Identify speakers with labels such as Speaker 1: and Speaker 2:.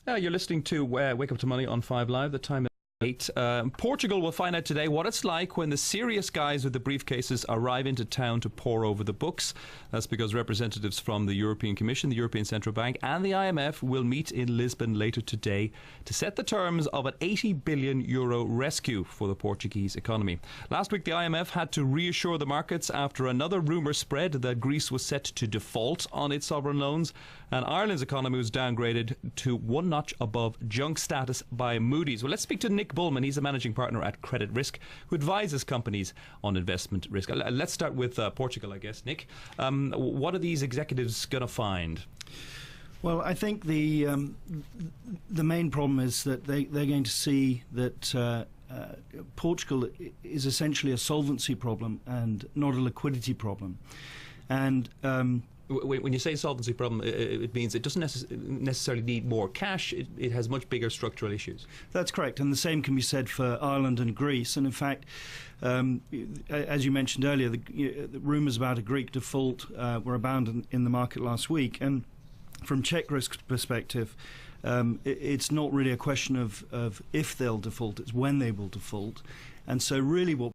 Speaker 1: You're listening to Wake Up to Money on 5 Live. The time is 8. Portugal will find out today what it's like when the serious guys with the briefcases arrive into town to pore over the books. That's because representatives from the European Commission, the European Central Bank and the IMF will meet in Lisbon later today to set the terms of an €80 billion rescue for the Portuguese economy. Last week the IMF had to reassure the markets after another rumour spread that Greece was set to default on its sovereign loans, and Ireland's economy was downgraded to one notch above junk status by Moody's. Well, let's speak to Nick Bullman. He's a managing partner at Credit Risk, who advises companies on investment risk. Let's start with Portugal, I guess. Nick, what are these executives going to find?
Speaker 2: Well, I think the main problem is that they're going to see that Portugal is essentially a solvency problem and not a liquidity problem. And
Speaker 1: when you say solvency problem, it means it doesn't necessarily need more cash. It has much bigger structural issues.
Speaker 2: That's correct, and the same can be said for Ireland and Greece. And in fact, as you mentioned earlier, the rumours about a Greek default were abound in the market last week. And from Czech Risk's perspective, it's not really a question of if they'll default, it's when they will default. And so really what